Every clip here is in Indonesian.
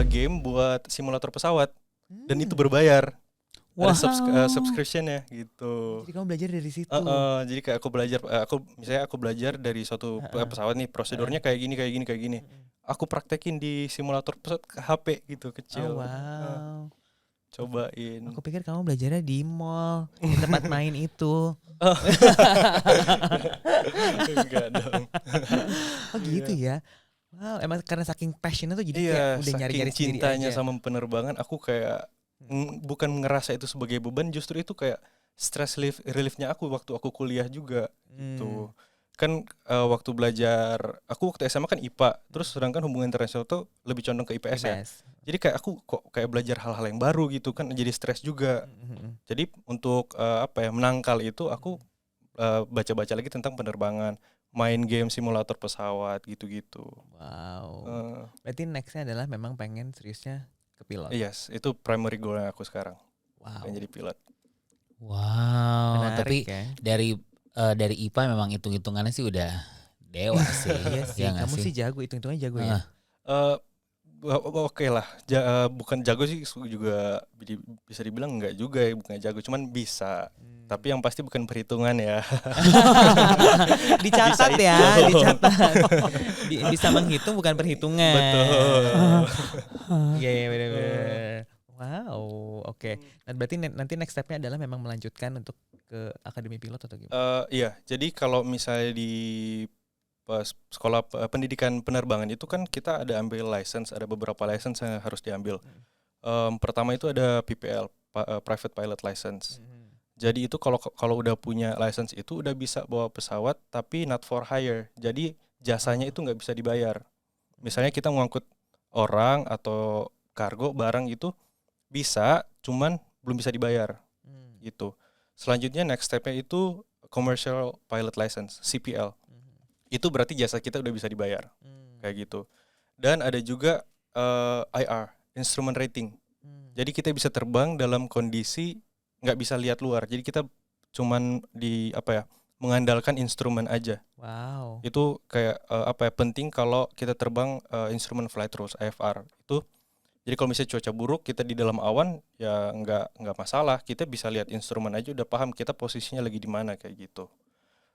game buat simulator pesawat dan itu Hmm. berbayar. Ada Wow. subscription-nya gitu. Jadi kamu belajar dari situ. Jadi kayak aku belajar dari suatu Heeh. pesawat nih, prosedurnya kayak gini kayak gini kayak gini. Mm-mm. Aku praktekin di simulator pesawat ke HP gitu Oh kecil. wow. Cobain. Aku pikir kamu belajarnya di mall, di tempat main itu. Oh. Enggak dong. Oh gitu Iya. ya. Wow, emang karena saking passionnya tuh jadi kayak Iya, udah saking nyari-nyari sendiri cintanya aja. sama penerbangan aku kayak bukan ngerasa itu sebagai beban, justru itu kayak stress reliefnya aku waktu aku kuliah juga Hmm. gitu. Kan waktu belajar, aku waktu SMA kan IPA, terus sedangkan hubungan internasional tuh lebih condong ke IPS ya. IPS. Jadi kayak aku kok kayak belajar hal-hal yang baru gitu kan, jadi stres juga. Mm-mm. Jadi untuk menangkal itu aku baca-baca lagi tentang penerbangan, main game simulator pesawat gitu-gitu. Wow. Eh, Berarti nextnya adalah memang pengen seriusnya ke pilot. yes, itu primary goal aku sekarang, pengen Wow. jadi pilot. Wow, Menarik tapi ya. dari IPA memang hitung-hitungannya sih udah dewa sih. Iya sih, Ya nggak kamu sih jago, hitung-hitungannya jago ya. Heeh. Eh, Oke lah, bukan jago sih juga bisa dibilang enggak juga ya, bukan jago, cuman bisa. Tapi yang pasti bukan perhitungan ya. Dicatat Bisa ya, itu. dicatat. Bisa menghitung bukan perhitungan. Betul. Iya, iya benar-benar. Wow, oke. Nah, berarti nanti next step-nya adalah memang melanjutkan untuk ke akademi pilot atau gimana? Iya, jadi kalau misalnya di sekolah pendidikan penerbangan itu kan kita ada ambil license, ada beberapa license yang harus diambil. Pertama itu ada PPL, Private Pilot License. Jadi itu kalau udah punya license itu udah bisa bawa pesawat tapi not for hire. Jadi jasanya itu nggak bisa dibayar. Misalnya kita ngangkut orang atau kargo barang itu bisa, cuman belum bisa dibayar gitu. Selanjutnya next step-nya itu Commercial Pilot License, CPL. Itu berarti jasa kita udah bisa dibayar. Kayak gitu. Dan ada juga IR, Instrument Rating. Jadi kita bisa terbang dalam kondisi nggak bisa lihat luar. Jadi kita cuman mengandalkan instrumen aja. Wow. Itu kayak penting kalau kita terbang instrumen flight rules IFR. Itu jadi kalau misalnya cuaca buruk kita di dalam awan ya nggak masalah. Kita bisa lihat instrumen aja udah paham kita posisinya lagi di mana kayak gitu.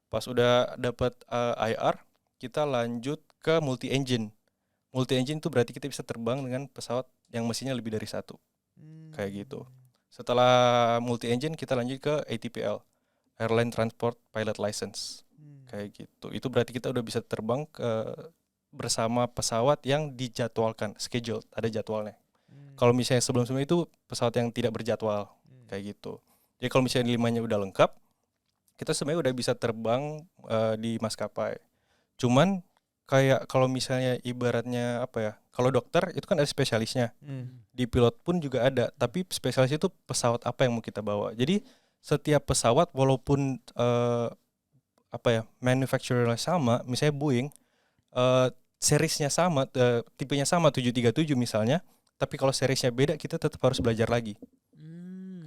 Pas udah dapat IR, kita lanjut ke multi engine. Multi engine itu berarti kita bisa terbang dengan pesawat yang mesinnya lebih dari satu. Kayak gitu. Setelah multi engine kita lanjut ke ATPL, Airline Transport Pilot License. Kayak gitu. Itu berarti kita udah bisa terbang bersama pesawat yang dijadwalkan, scheduled, ada jadwalnya. Kalau misalnya sebelum-sebelumnya itu pesawat yang tidak berjadwal, kayak gitu. Jadi kalau misalnya 5-nya udah lengkap, kita sebenarnya udah bisa terbang di maskapai. Cuman kayak kalau misalnya ibaratnya kalau dokter itu kan ada spesialisnya. Di pilot pun juga ada, tapi spesialis itu pesawat apa yang mau kita bawa. Jadi setiap pesawat walaupun manufacturer sama, misalnya Boeing, seriesnya sama, tipenya sama 737 misalnya, tapi kalau seriesnya beda kita tetap harus belajar lagi.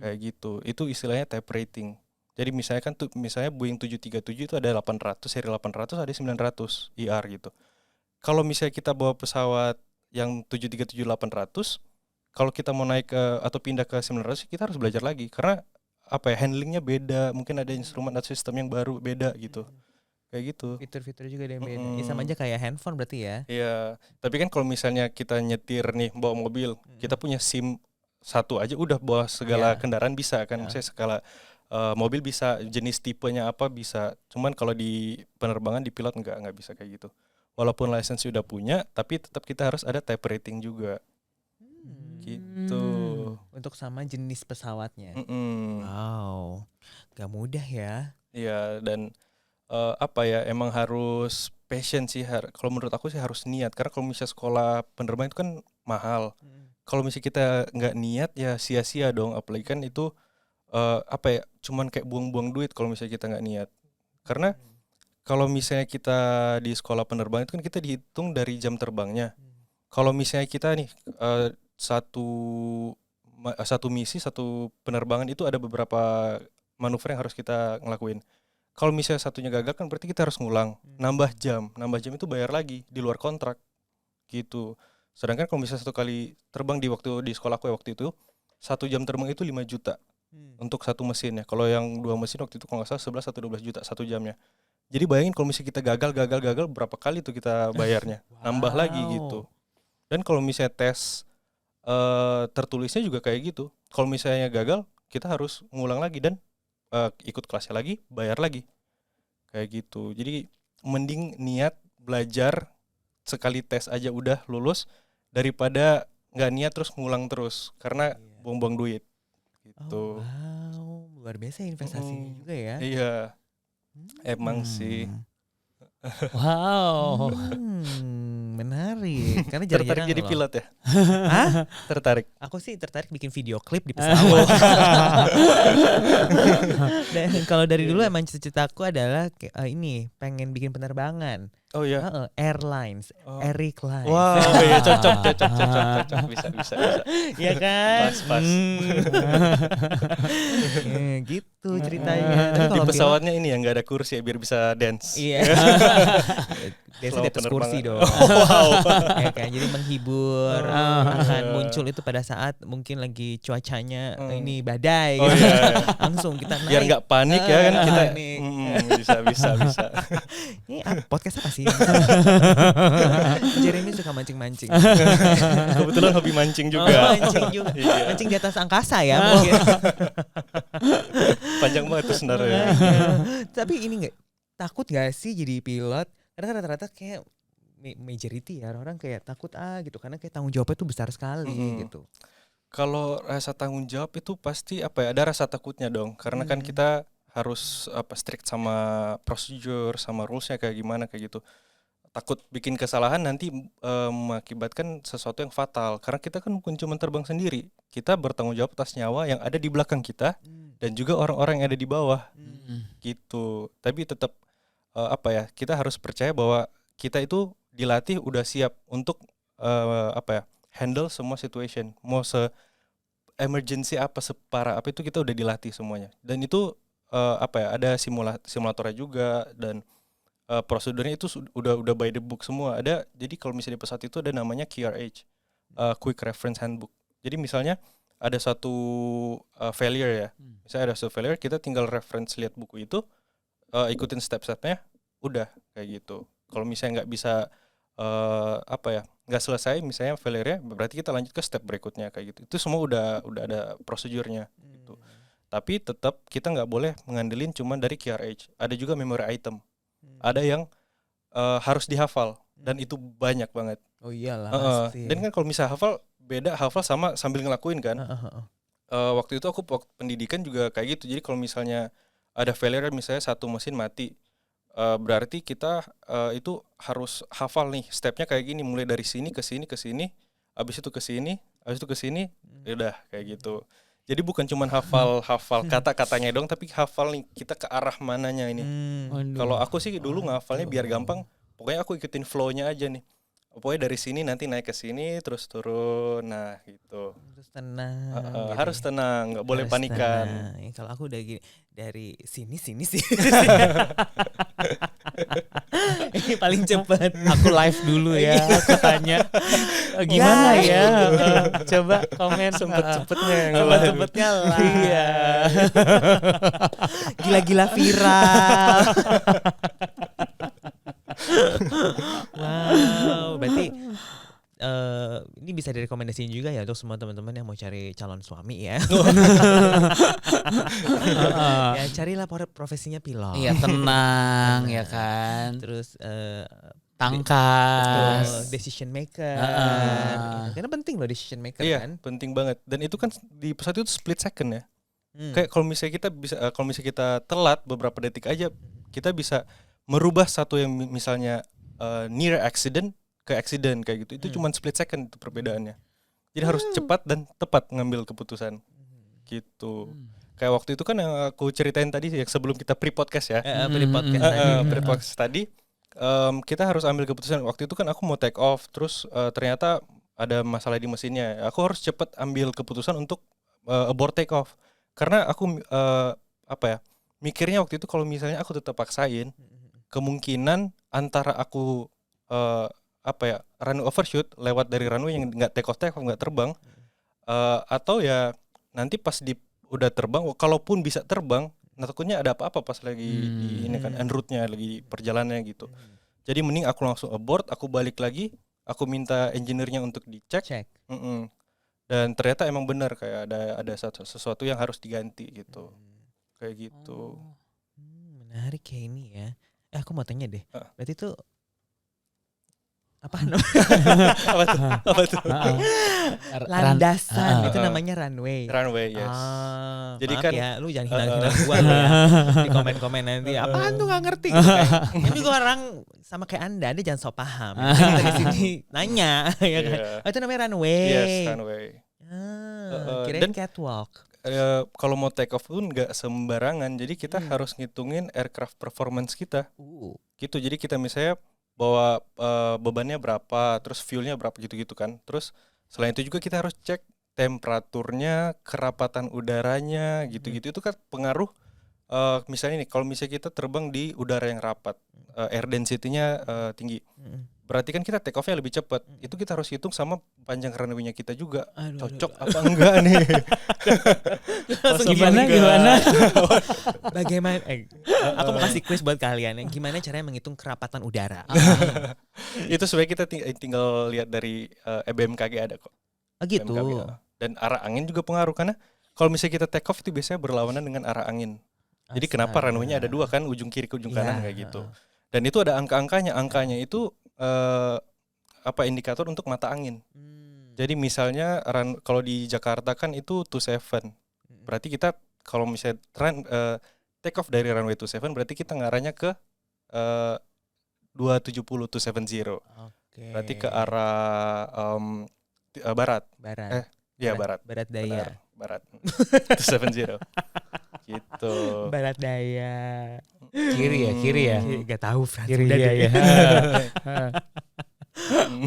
Kayak gitu. Itu istilahnya type rating. Jadi misalnya kan misalnya Boeing 737 itu ada 800, seri 800 ada 900 IR gitu. Kalau misalnya kita bawa pesawat yang 737-800, kalau kita mau naik atau pindah ke 900 kita harus belajar lagi karena handlingnya beda, mungkin ada instrumen atau sistem yang baru beda gitu. Kayak gitu. Fitur-fitur juga ada yang beda. Ya sama aja kayak handphone berarti ya. Iya, tapi kan kalau misalnya kita nyetir nih bawa mobil, kita punya SIM satu aja udah bawa segala kendaraan bisa kan. Misalnya segala mobil bisa, jenis tipenya apa bisa. Cuman kalau di penerbangan di pilot nggak bisa kayak gitu. Walaupun license udah punya, tapi tetap kita harus ada type rating juga. Gitu. Untuk sama jenis pesawatnya. Wow, gak mudah ya. Iya, dan emang harus passion sih. Kalau menurut aku sih harus niat. Karena kalau misalnya sekolah penerbangan itu kan mahal. Kalau misalnya kita nggak niat ya sia-sia dong. Apalagi kan itu cuman kayak buang-buang duit kalau misalnya kita nggak niat. Karena kalau misalnya kita di sekolah penerbangan itu kan kita dihitung dari jam terbangnya. Kalau misalnya kita nih satu misi, satu penerbangan itu ada beberapa manuver yang harus kita ngelakuin. Kalau misalnya satunya gagal kan berarti kita harus ngulang, nambah jam itu bayar lagi di luar kontrak gitu. Sedangkan kalau misalnya 1 kali terbang di sekolah aku ya waktu itu 1 jam terbang itu 5 juta untuk 1 mesinnya. Kalau yang 2 mesin waktu itu kalau nggak salah 11 atau 12 juta 1 jamnya. Jadi bayangin kalau misalnya kita gagal berapa kali tuh kita bayarnya. Nambah lagi gitu. Dan kalau misalnya tes tertulisnya juga kayak gitu. Kalau misalnya gagal, kita harus ngulang lagi dan ikut kelasnya lagi, bayar lagi. Kayak gitu. Jadi mending niat belajar sekali tes aja udah lulus daripada nggak niat terus ngulang terus karena buang-buang duit. Gitu. Oh, wow, luar biasa investasinya juga ya. Iya, emang sih. Wow. Menarik. Karena Tertarik jarang-jarang jadi loh. pilot ya? Hah? Tertarik. Aku sih tertarik bikin video klip di pesawat. Dan kalau dari dulu emang cita-citaku adalah ini pengen bikin penerbangan. Oh iya. Airlines, Oh. Eric Lines. Wow, iya cocok. Bisa. Iya kan? Pas. Gitu ceritanya. Tapi Di kalau pesawatnya ini ya nggak ada kursi ya biar bisa dance. iya. Biasa di atas kursi dong. Ya kan, jadi menghibur. Akan muncul itu pada saat mungkin lagi cuacanya ini badai. Oh gitu. iya. Langsung kita naik. Biar nggak panik ya kan kita. Panik. Bisa. Ini podcast apa sih? Jeremy suka mancing-mancing. Kebetulan hobi mancing juga. Mancing juga. Iya. Mancing di atas angkasa ya mungkin. Panjang banget tuh sebenarnya. Tapi ini nggak takut nggak sih jadi pilot? Karena rata-rata kayak majority ya orang kayak takut gitu karena kayak tanggung jawabnya tuh besar sekali gitu. Kalau rasa tanggung jawab itu pasti ada rasa takutnya dong karena kan kita harus strict sama prosedur sama rulesnya kayak gimana kayak gitu. Takut bikin kesalahan nanti mengakibatkan sesuatu yang fatal karena kita kan bukan cuma terbang sendiri, kita bertanggung jawab atas nyawa yang ada di belakang kita dan juga orang-orang yang ada di bawah gitu. Tapi tetap kita harus percaya bahwa kita itu dilatih udah siap untuk handle semua situation, mau se emergency apa separah apa itu kita udah dilatih semuanya. Dan itu ada simulatornya juga dan prosedurnya itu udah by the book semua. Ada, jadi kalau misalnya di pesawat itu ada namanya QRH, Quick Reference Handbook. Jadi misalnya ada satu failure ya, misalnya ada satu failure, kita tinggal reference lihat buku itu, ikutin step-stepnya, udah kayak gitu. Kalau misalnya nggak bisa nggak selesai misalnya failure-nya, berarti kita lanjut ke step berikutnya kayak gitu. Itu semua udah ada prosedurnya gitu. Tapi tetap kita nggak boleh mengandelin cuma dari QRH. Ada juga memory item. Ada yang harus dihafal dan itu banyak banget. Oh iyalah pasti. Dan kan kalau misalnya hafal sama sambil ngelakuin kan. Waktu itu aku pendidikan juga kayak gitu. Jadi kalau misalnya ada failure misalnya satu mesin mati, berarti kita itu harus hafal nih stepnya kayak gini, mulai dari sini ke sini ke sini, habis itu ke sini, habis itu ke sini, udah kayak gitu. Jadi bukan cuma hafal kata-katanya dong, tapi hafal nih kita ke arah mananya ini. Kalau aku sih dulu ngafalnya biar gampang, pokoknya aku ikutin flow-nya aja nih. Pokoknya dari sini nanti naik ke sini terus turun, nah gitu. Terus tenang. Gitu. Harus tenang, nggak boleh panikan. Kalau aku udah gini dari sini. Ini paling cepat. Aku live dulu ya. Aku tanya gimana ya. Coba komen sempet-cepetnya lah. Iya. Gila-gila viral. Wow, berarti ini bisa direkomendasiin juga ya untuk semua teman-teman yang mau cari calon suami ya. Ya carilah profesinya pilot. Iya, tenang ya kan. Terus tangkas, decision maker. Karena penting loh decision maker kan. Iya, penting banget. Dan itu kan di pesawat itu split second ya. Kayak kalau misalnya kita telat beberapa detik aja, kita bisa merubah satu yang misalnya near accident ke accident kayak gitu. Itu cuma split second itu perbedaannya. Jadi harus cepat dan tepat ngambil keputusan. Gitu. Kayak waktu itu kan yang aku ceritain tadi ya sebelum kita pre-podcast ya. Pre-podcast tadi kita harus ambil keputusan. Waktu itu kan aku mau take off terus ternyata ada masalah di mesinnya. Aku harus cepat ambil keputusan untuk abort take off. Karena aku mikirnya waktu itu kalau misalnya aku tetap paksain, kemungkinan antara aku runway overshoot lewat dari runway yang nggak take off nggak terbang, atau ya nanti pas udah terbang, kalaupun bisa terbang, nah takutnya ada apa-apa pas lagi di ini kan en route-nya lagi perjalanannya gitu. Jadi mending aku langsung abort, aku balik lagi, aku minta engineer-nya untuk dicek. Dan ternyata emang benar kayak ada sesuatu yang harus diganti gitu. Kayak gitu. Menarik kayak ini ya. Aku mau tanya deh. Berarti tuh apa tuh? Landasan itu namanya runway. Runway, yes. Jadi Maaf kan ya, lu jangan hina-hina gua lu ya. Di komen-komen nanti apaan tuh nggak ngerti gitu kan. Ini juga orang sama kayak Anda jangan sok paham. Kita di sini nanya ya kan. Itu namanya runway. Yes, runway. Kirain catwalk. Kalau mau take off pun nggak sembarangan. Jadi kita harus ngitungin aircraft performance kita. Gitu. Jadi kita misalnya bawa bebannya berapa, terus fuelnya berapa gitu-gitu kan. Terus selain itu juga kita harus cek temperaturnya, kerapatan udaranya, gitu-gitu. Itu kan pengaruh. Misalnya nih, kalau misalnya kita terbang di udara yang rapat, air density-nya tinggi, berarti kan kita take off-nya lebih cepat. Itu kita harus hitung sama panjang runway-nya kita juga. Cocok apa enggak nih? Gimana? Bagaimana? Aku mau kasih quiz buat kalian. Gimana caranya menghitung kerapatan udara? Itu sebenarnya kita tinggal lihat dari BMKG ada kok. Gitu. BMKG, dan arah angin juga pengaruh, karena kalau misalnya kita take off itu biasanya berlawanan dengan arah angin. Jadi kenapa runway-nya ada dua kan, ujung kiri ke ujung kanan kayak gitu. Dan itu ada angka-angkanya. Angkanya itu indikator untuk mata angin. Jadi misalnya kalau di Jakarta kan itu 27. Berarti kita kalau misalnya take off dari runway 27 berarti kita ngarahnya ke 270 270. Berarti ke arah barat. Barat. Barat daya. Barat. 270. Gitu. Barat daya. Kiri ya. Gak tahu kiri ya.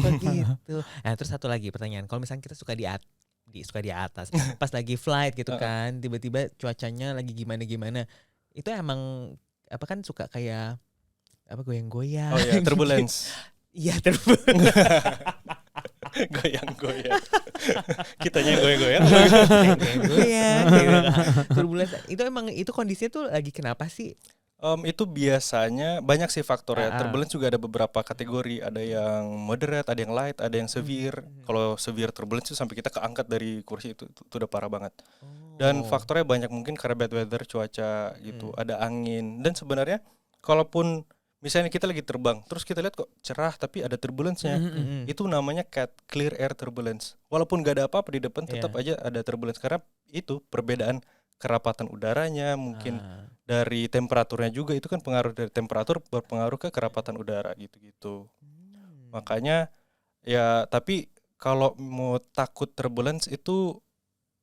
Begitu. Nah, terus satu lagi pertanyaan. Kalau misalnya kita suka di atas, pas lagi flight gitu kan, tiba-tiba cuacanya lagi gimana, itu emang apa kan suka kayak apa goyang-goyang. Oh iya, turbulence. Iya, turbulence. Goyang-goyang. Kitanya goyang-goyang. Turbulence. Itu kondisinya tuh lagi kenapa sih? Itu biasanya banyak sih faktornya. Turbulence juga ada beberapa kategori. Ada yang moderate, ada yang light, ada yang severe. Kalau severe turbulence itu sampai kita keangkat dari kursi itu udah parah banget. Dan faktornya banyak, mungkin karena bad weather, cuaca gitu. Ada angin. Dan sebenarnya kalaupun misalnya kita lagi terbang, terus kita lihat kok cerah tapi ada turbulence-nya. Itu namanya clear air turbulence. Walaupun gak ada apa-apa di depan, tetap aja ada turbulence. Karena itu perbedaan kerapatan udaranya, mungkin dari temperaturnya juga. Itu kan pengaruh dari temperatur berpengaruh ke kerapatan udara gitu-gitu. Makanya ya, tapi kalau mau takut turbulence itu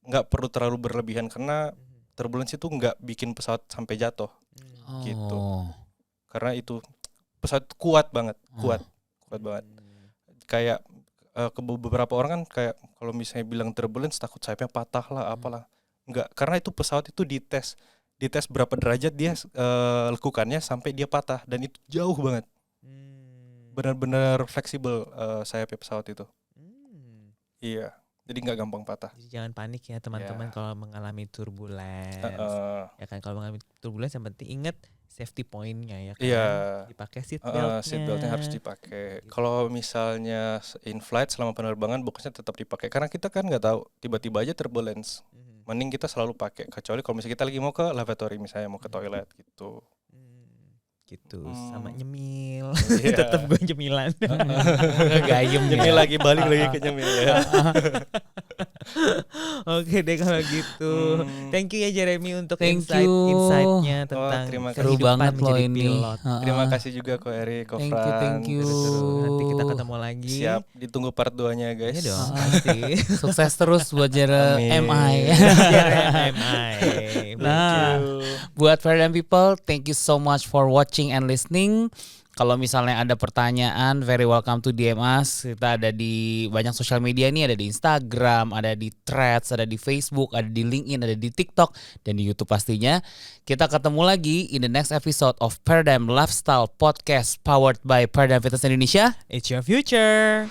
gak perlu terlalu berlebihan, karena turbulence itu gak bikin pesawat sampai jatuh gitu. Karena itu pesawat kuat banget. Kayak ke beberapa orang kan kayak kalau misalnya bilang turbulence takut sayapnya patah lah, apalah. Enggak, karena itu pesawat itu dites berapa derajat dia lekukannya sampai dia patah, dan itu jauh banget. Benar-benar fleksibel sayapnya pesawat itu. Iya, jadi nggak gampang patah. Jadi jangan panik ya teman-teman kalau mengalami turbulence. Ya kan, kalau mengalami turbulence yang penting ingat safety point-nya ya kan. Iya. Dipakai seat belt-nya. Seat belt-nya harus dipakai. Kalau misalnya in flight selama penerbangan boxnya tetap dipakai, karena kita kan nggak tahu tiba-tiba aja turbulence. Mending kita selalu pakai, kecuali kalau misalnya kita lagi mau ke lavatory, misalnya mau ke toilet gitu. Gitu, sama nyemil. Tetap gue nyemilan. Gayem nyemil lagi, balik lagi ke nyemil ya. Oke deh kalau gitu. Thank you ya Jeremy untuk insight-nya tentang seru banget loh ini. Terima kasih juga ko Eri, ko Fran. Thank you. Nanti kita ketemu lagi. Siap, ditunggu part 2-nya guys. Iya dong, pasti. Sukses terus buat MI. Nah, buat Ferdinand people, thank you so much for watching and listening. Kalau misalnya ada pertanyaan, very welcome to DM us. Kita ada di banyak sosial media nih, ada di Instagram, ada di Threads, ada di Facebook, ada di LinkedIn, ada di TikTok, dan di YouTube pastinya. Kita ketemu lagi in the next episode of Paradigm Lifestyle Podcast powered by Paradigm Fitness Indonesia. It's your future.